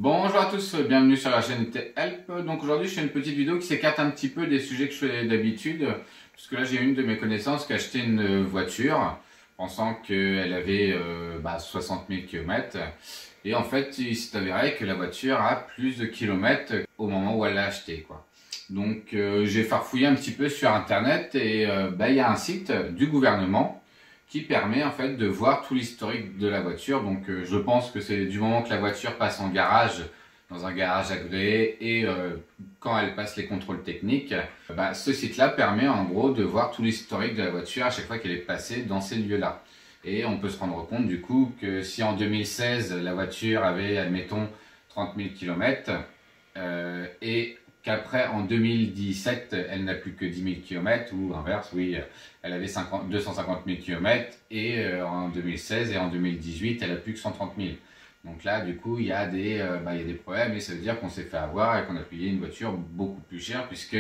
Bonjour à tous, bienvenue sur la chaîne Help. Donc aujourd'hui je fais une petite vidéo qui s'écarte un petit peu des sujets que je fais d'habitude, puisque là j'ai une de mes connaissances qui a acheté une voiture pensant qu'elle avait 60 000 km, et en fait il s'est avéré que la voiture a plus de kilomètres au moment où elle l'a acheté, quoi. Donc j'ai farfouillé un petit peu sur internet et il y a un site du gouvernement qui permet en fait de voir tout l'historique de la voiture. Donc je pense que c'est du moment que la voiture passe en garage, dans un garage agréé, et quand elle passe les contrôles techniques, ce site-là permet en gros de voir tout l'historique de la voiture à chaque fois qu'elle est passée dans ces lieux-là. Et on peut se rendre compte du coup que si en 2016 la voiture avait, admettons, 30 000 km, et qu'après en 2017 elle n'a plus que 10 000 km, ou inverse, oui, elle avait 250 000 km, et en 2016 et en 2018 elle a plus que 130 000. Donc là du coup il y a des problèmes, et ça veut dire qu'on s'est fait avoir et qu'on a payé une voiture beaucoup plus chère, puisque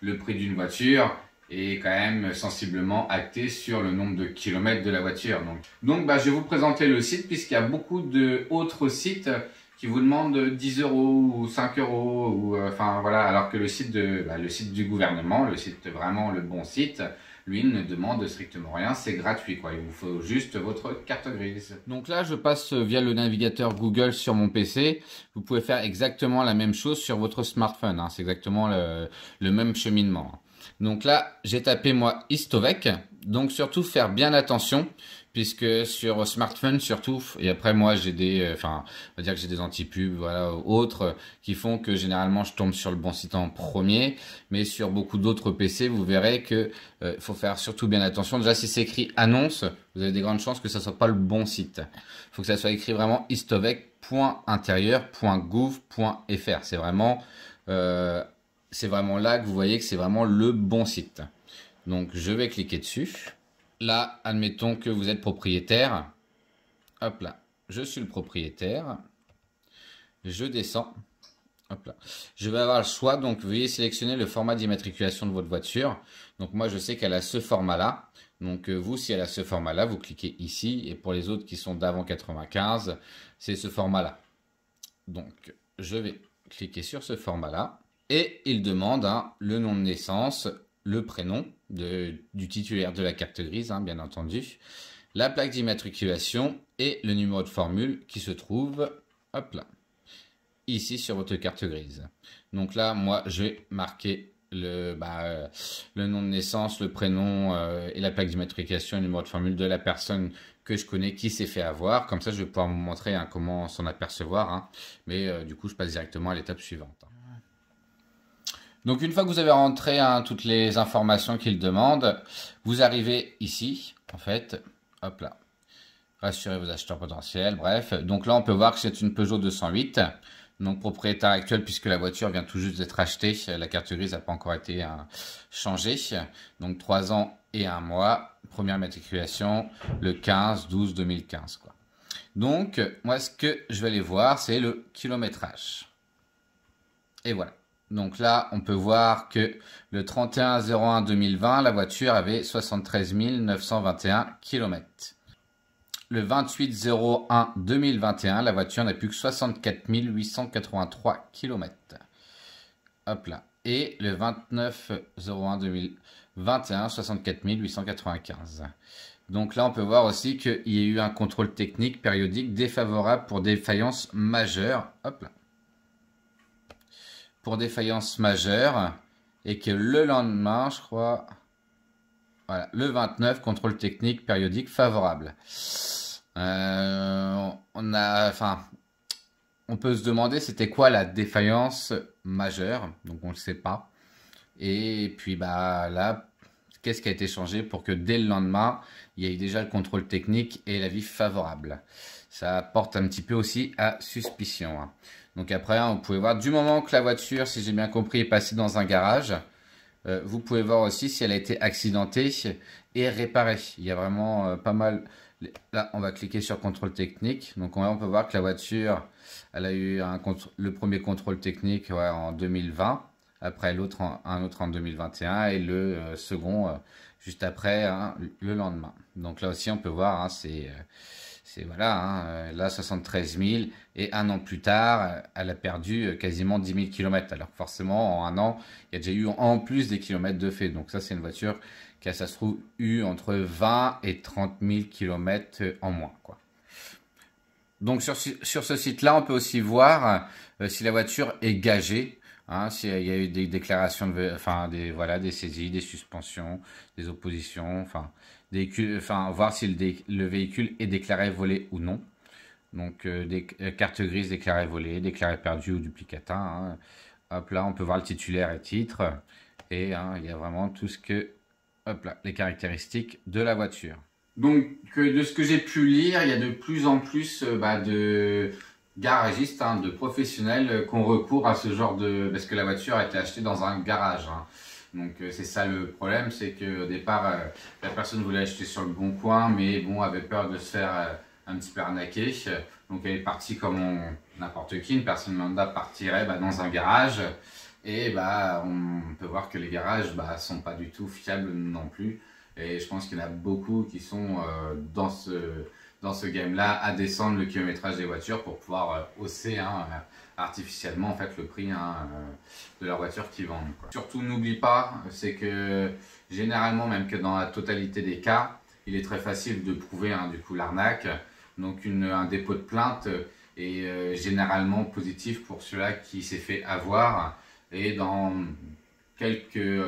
le prix d'une voiture est quand même sensiblement acté sur le nombre de kilomètres de la voiture. Donc je vais vous présenter le site, puisqu'il y a beaucoup d'autres sites qui vous demandent 10 euros ou 5 euros, ou enfin voilà, alors que le site du gouvernement, le site vraiment le bon site, lui ne demande strictement rien, c'est gratuit, quoi. Il vous faut juste votre carte grise. Donc là, je passe via le navigateur Google sur mon PC. Vous pouvez faire exactement la même chose sur votre smartphone, hein. C'est exactement le même cheminement. Donc là, j'ai tapé moi Istovec. Donc surtout faire bien attention, puisque sur smartphone surtout, et après moi j'ai des, on va dire que j'ai des anti-pubs, voilà, autres, qui font que généralement je tombe sur le bon site en premier, mais sur beaucoup d'autres PC, vous verrez que faut faire surtout bien attention. Déjà, si c'est écrit annonce, vous avez des grandes chances que ça soit pas le bon site. Il faut que ça soit écrit vraiment istovec.intérieur.gouv.fr. C'est vraiment là que vous voyez que c'est vraiment le bon site. Donc je vais cliquer dessus. Là, admettons que vous êtes propriétaire. Hop là, je suis le propriétaire. Je descends. Hop là. Je vais avoir le choix, donc veuillez sélectionner le format d'immatriculation de votre voiture. Donc moi je sais qu'elle a ce format-là. Donc vous, si elle a ce format-là, vous cliquez ici. Et pour les autres qui sont d'avant 95, c'est ce format-là. Donc je vais cliquer sur ce format-là. Et il demande le nom de naissance, le prénom du titulaire de la carte grise, bien entendu, la plaque d'immatriculation et le numéro de formule qui se trouve, hop là, ici sur votre carte grise. Donc là, moi, je vais marquer le nom de naissance, le prénom et la plaque d'immatriculation et le numéro de formule de la personne que je connais qui s'est fait avoir. Comme ça, je vais pouvoir vous montrer comment s'en apercevoir. Mais du coup, je passe directement à l'étape suivante. Donc une fois que vous avez rentré toutes les informations qu'il demande, vous arrivez ici, en fait, hop là, rassurez vos acheteurs potentiels, bref. Donc là on peut voir que c'est une Peugeot 208, donc propriétaire actuel, puisque la voiture vient tout juste d'être achetée, la carte grise n'a pas encore été changée, donc 3 ans et 1 mois, première matriculation, le 15/12/2015, quoi. Donc moi ce que je vais aller voir, c'est le kilométrage. Et voilà. Donc là, on peut voir que le 31/01/2020, la voiture avait 73 921 km. Le 28/01/2021, la voiture n'a plus que 64 883 km. Hop là. Et le 29/01/2021, 64 895. Donc là, on peut voir aussi qu'il y a eu un contrôle technique périodique défavorable pour défaillance majeure. Hop là. Pour défaillance majeure, et que le lendemain, je crois, voilà, le 29, contrôle technique périodique favorable. On peut se demander c'était quoi la défaillance majeure, donc on ne le sait pas. Et puis là, qu'est-ce qui a été changé pour que dès le lendemain, il y ait déjà le contrôle technique et l'avis favorable. Ça porte un petit peu aussi à suspicion. Donc après, vous pouvez voir, du moment que la voiture, si j'ai bien compris, est passée dans un garage, vous pouvez voir aussi si elle a été accidentée et réparée. Il y a vraiment pas mal. Là, on va cliquer sur contrôle technique. Donc on peut voir que la voiture, elle a eu le premier contrôle technique en 2020. Après un autre en 2021 et le second juste après, le lendemain. Donc là aussi, on peut voir, C'est voilà, hein, là 73 000 et un an plus tard, elle a perdu quasiment 10 000 km. Alors forcément, en un an, il y a déjà eu en plus des kilomètres de fait. Donc ça, c'est une voiture qui a, ça se trouve, eu entre 20 et 30 000 km en moins, quoi. Donc sur ce site-là, on peut aussi voir si la voiture est gagée, hein, s'il y a eu des déclarations, voilà, des saisies, des suspensions, des oppositions, voir si le véhicule est déclaré volé ou non. Donc des cartes grises déclarées volées, déclarées perdues ou duplicata, hein. Hop là, on peut voir le titulaire et titre. Et hein, il y a vraiment tout ce que, hop là, les caractéristiques de la voiture. Donc, de ce que j'ai pu lire, il y a de plus en plus de garagistes, hein, de professionnels qui ont recours à ce genre de... Parce que la voiture a été achetée dans un garage, hein. Donc, c'est ça le problème, c'est qu'au départ, la personne voulait acheter sur le bon coin, mais bon, avait peur de se faire un petit peu arnaquer. Donc, elle est partie comme n'importe qui, une personne lambda partirait dans un garage. Et on peut voir que les garages sont pas du tout fiables non plus. Et je pense qu'il y en a beaucoup qui sont dans ce game-là à descendre le kilométrage des voitures pour pouvoir hausser artificiellement en fait, le prix de leur voiture qu'ils vendent, quoi. Surtout, n'oublie pas, c'est que généralement, même que dans la totalité des cas, il est très facile de prouver du coup l'arnaque. Donc un dépôt de plainte est généralement positif pour celui-là qui s'est fait avoir. Et dans quelques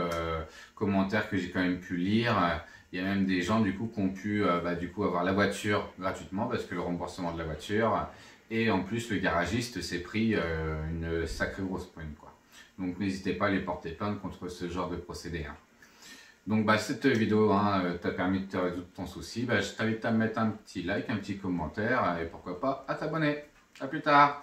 commentaires que j'ai quand même pu lire, il y a même des gens du coup qui ont pu avoir la voiture gratuitement parce que le remboursement de la voiture, et en plus le garagiste s'est pris une sacrée grosse prime, quoi. Donc n'hésitez pas à les porter plainte contre ce genre de procédé, hein. Donc cette vidéo t'a permis de te résoudre ton souci. Je t'invite à me mettre un petit like, un petit commentaire et pourquoi pas à t'abonner. À plus tard.